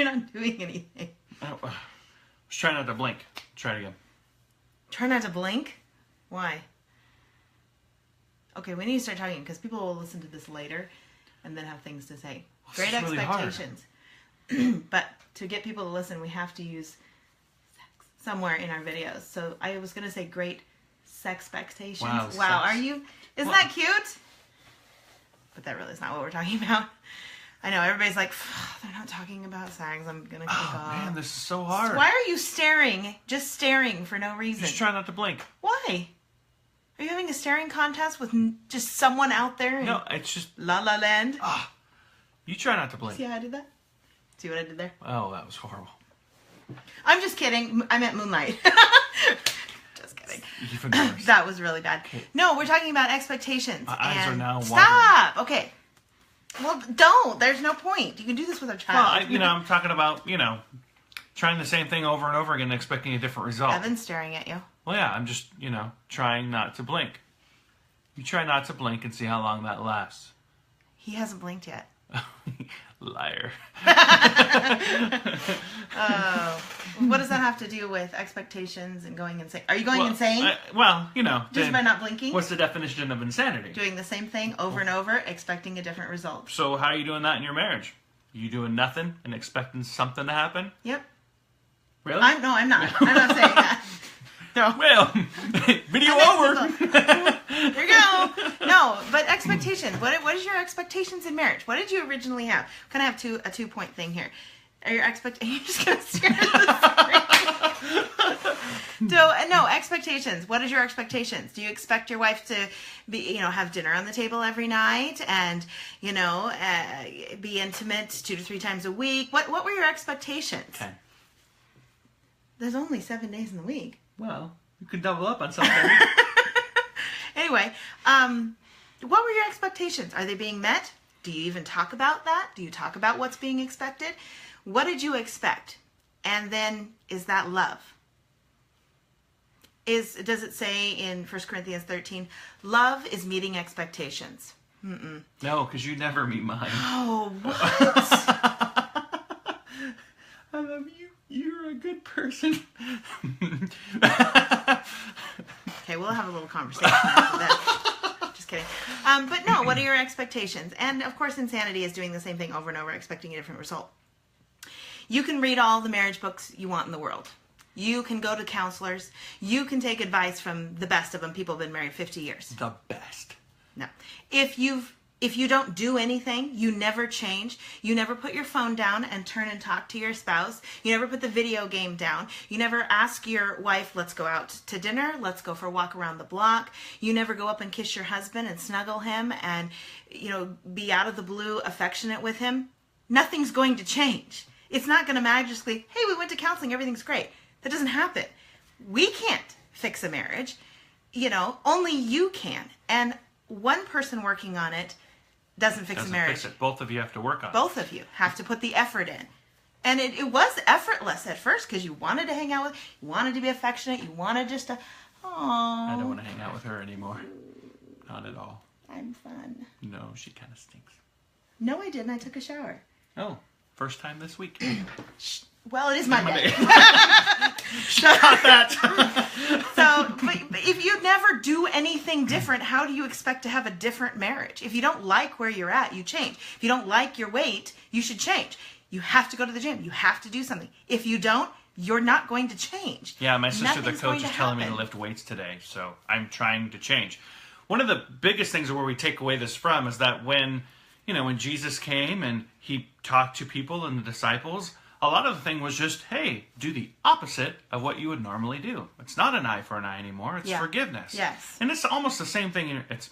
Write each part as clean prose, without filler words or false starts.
You're not doing anything. Just try not to blink. Try it again. Try not to blink? Why? Okay, we need to start talking because people will listen to this later and then have things to say. Great really expectations. But to get people to listen, we have to use sex somewhere in our videos. So I was going to say great sexpectations. Wow, Wow, sex. are you? Isn't that cute? But that really is not what we're talking about. I know, everybody's like, they're not talking about sex. I'm going to click off. Man, this is so hard. Why are you staring? Just staring for no reason. Just try not to blink. Why? Are you having a staring contest with just someone out there in No, it's just... La La Land? You try not to blink. See how I did that? See what I did there? Oh, that was horrible. I'm just kidding. I meant Moonlight. Just kidding. Even worse. That was really bad. No, we're talking about expectations. My eyes are now watering. Stop! Okay. Well, don't. There's no point. You can do this with a child. Well, I'm talking about, trying the same thing over and over again and expecting a different result. Evan's staring at you. Well, yeah, I'm just, trying not to blink. You try not to blink and see how long that lasts. He hasn't blinked yet. Liar. Oh. What does that have to do with expectations and going insane? Are you going insane? Just by not blinking? What's the definition of insanity? Doing the same thing over and over, expecting a different result. So how are you doing that in your marriage? You doing nothing and expecting something to happen? Yep. Really? I'm not. I'm not saying that. No. Well, video over. There you go. No, but expectations. What is your expectations in marriage? What did you originally have? Kind of have a 2-point thing here. Are your expectations? You're just gonna stare at the screen. So no expectations. What is your expectations? Do you expect your wife to be, have dinner on the table every night and be intimate 2 to 3 times a week? What were your expectations? Okay. There's only 7 days in the week. Well, you could double up on something. Anyway, what were your expectations? Are they being met? Do you even talk about that? Do you talk about what's being expected? What did you expect? And then, is that love? Does it say in 1 Corinthians 13, love is meeting expectations? Mm-mm. No, because you never meet mine. Oh, what? I love you. You're a good person. Okay, we'll have a little conversation after that. Just kidding. But no, what are your expectations? And of course, insanity is doing the same thing over and over, expecting a different result. You can read all the marriage books you want in the world. You can go to counselors. You can take advice from the best of them. People have been married 50 years. The best. No. If you don't do anything, you never change, you never put your phone down and turn and talk to your spouse, you never put the video game down, you never ask your wife, let's go out to dinner, let's go for a walk around the block, you never go up and kiss your husband and snuggle him and, be out of the blue affectionate with him, nothing's going to change. It's not going to magically, hey, we went to counseling, everything's great. That doesn't happen. We can't fix a marriage. Only you can. And one person working on it doesn't fix a marriage. Fix it. Both of you have to work on it. Both of you have to put the effort in. And it was effortless at first because you wanted to hang out with, you wanted to be affectionate, you wanted just to, I don't want to hang out with her anymore. Not at all. I'm fun. No, she kind of stinks. No, I didn't. I took a shower. Oh, first time this week. Well, it is Monday. Stop that. But if you never do anything different, how do you expect to have a different marriage? If you don't like where you're at, you change. If you don't like your weight, you should change. You have to go to the gym. You have to do something. If you don't, you're not going to change. Yeah, my sister, Nothing's the coach, going is to telling me to happen. lift weights today, so I'm trying to change. One of the biggest things where we take away this from is that when Jesus came and he talked to people and the disciples, a lot of the thing was just, hey, do the opposite of what you would normally do. It's not an eye for an eye anymore. It's forgiveness. Yes. And it's almost the same thing. It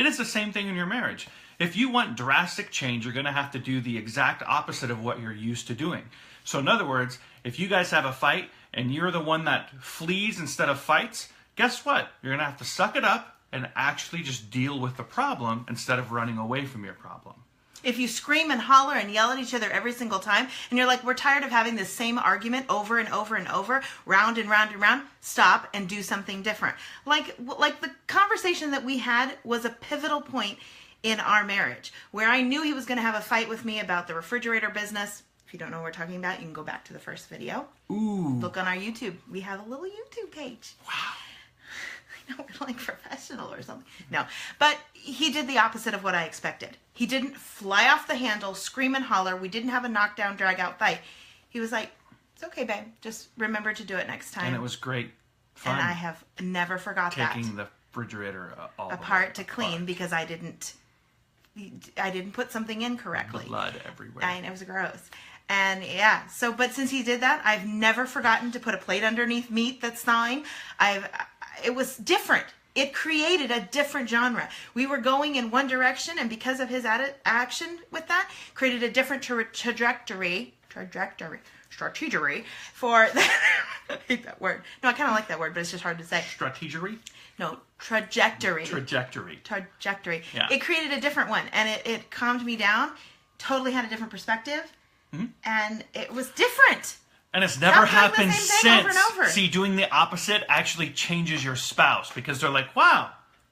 is the same thing in your marriage. If you want drastic change, you're going to have to do the exact opposite of what you're used to doing. So in other words, if you guys have a fight and you're the one that flees instead of fights, guess what? You're going to have to suck it up and actually just deal with the problem instead of running away from your problem. If you scream and holler and yell at each other every single time, and you're like, we're tired of having this same argument over and over and over, round and round and round, stop and do something different. Like the conversation that we had was a pivotal point in our marriage, where I knew he was going to have a fight with me about the refrigerator business. If you don't know what we're talking about, you can go back to the first video. Ooh. Look on our YouTube. We have a little YouTube page. Wow. I know, we're like professional or something. No, but he did the opposite of what I expected. He didn't fly off the handle, scream and holler. We didn't have a knockdown, drag out fight. He was like, it's okay, babe. Just remember to do it next time. And it was great fun. And I have never forgot taking the refrigerator all apart to clean because I didn't put something in correctly. Blood everywhere. And it was gross. And yeah, so, but since he did that, I've never forgotten to put a plate underneath meat that's thawing. It was different. It created a different genre. We were going in one direction, and because of his action with that, created a different trajectory for that. I hate that word. No, I kind of like that word, but it's just hard to say. Strategery? No, trajectory. Trajectory. Yeah. It created a different one, and it calmed me down. Totally had a different perspective, and it was different. And it's never happened since. Over and over. See, doing the opposite actually changes your spouse because they're like, wow,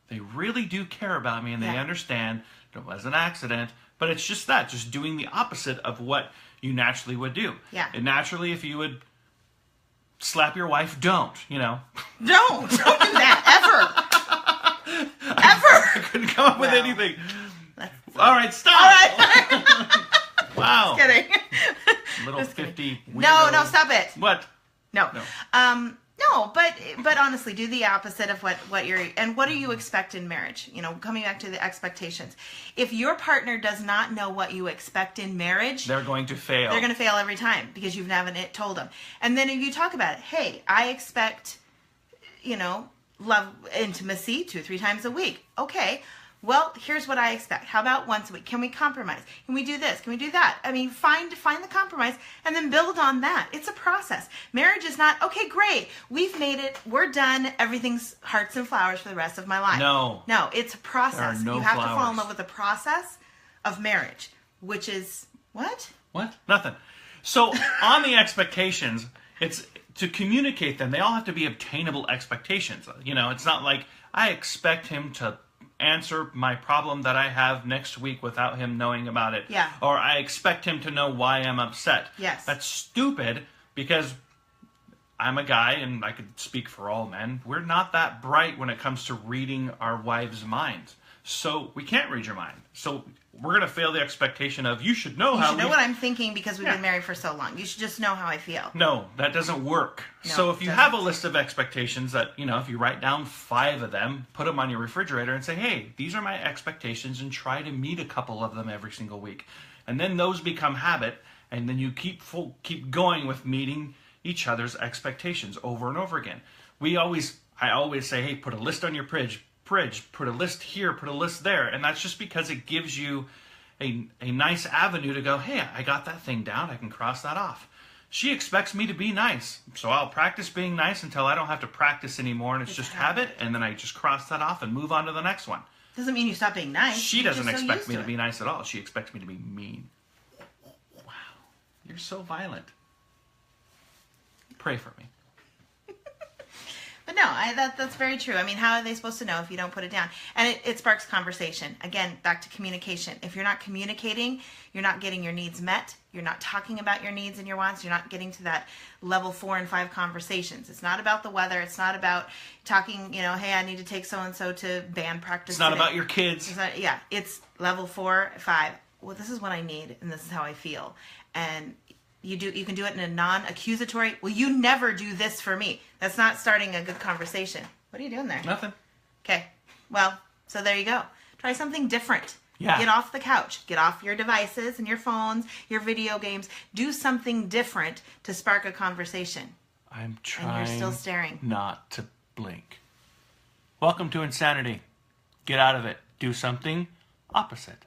they really do care about me and they understand it was an accident. But it's just that, just doing the opposite of what you naturally would do. Yeah. And naturally, if you would slap your wife, don't, Don't do that, ever. I couldn't come up with anything. All right, stop. All right. Wow. Just kidding. Little 50 weirdo. No, stop it. What? No. No, but honestly, do the opposite of what you're, and what do you expect in marriage? Coming back to the expectations. If your partner does not know what you expect in marriage, they're going to fail. They're going to fail every time because you haven't told them. And then if you talk about it, hey, I expect, love, intimacy 2-3 times a week. Okay. Well, here's what I expect. How about once a week? Can we compromise? Can we do this? Can we do that? I mean, find the compromise and then build on that. It's a process. Marriage is not, okay, great. We've made it. We're done. Everything's hearts and flowers for the rest of my life. No. No, it's a process. There are no you have flowers. to fall in love with the process of marriage, which is what? What? Nothing. So on the expectations, it's to communicate them. They all have to be obtainable expectations. It's not like I expect him to answer my problem that I have next week without him knowing about it. Yeah. Or I expect him to know why I'm upset. Yes. That's stupid because I'm a guy and I could speak for all men. We're not that bright when it comes to reading our wives' minds. So we can't read your mind. So we're going to fail the expectation of you should know what I'm thinking because we've been married for so long. You should just know how I feel. No, that doesn't work. No, so if you have a list of expectations that, if you write down 5 of them, put them on your refrigerator and say, hey, these are my expectations, and try to meet a couple of them every single week. And then those become habit, and then you keep going with meeting each other's expectations over and over again. I always say, hey, put a list on your fridge, put a list here, put a list there, and that's just because it gives you a nice avenue to go, hey, I got that thing down, I can cross that off. She expects me to be nice, so I'll practice being nice until I don't have to practice anymore, and it's just habit, and then I just cross that off and move on to the next one. Doesn't mean you stop being nice. She doesn't expect me to be nice at all. She expects me to be mean. Wow, you're so violent. Pray for me. But no, that's very true. I mean, how are they supposed to know if you don't put it down? And it sparks conversation. Again, back to communication. If you're not communicating, you're not getting your needs met. You're not talking about your needs and your wants. You're not getting to that level 4 and 5 conversations. It's not about the weather. It's not about talking, hey, I need to take so-and-so to band practice. It's not about your kids. It's level 4, 5. Well, this is what I need, and this is how I feel. And you can do it in a non-accusatory, well, you never do this for me. That's not starting a good conversation. What are you doing there? Nothing. Okay. Well, so there you go. Try something different. Yeah. Get off the couch. Get off your devices and your phones, your video games. Do something different to spark a conversation. I'm trying and you're still staring. Not to blink. Welcome to insanity. Get out of it. Do something opposite.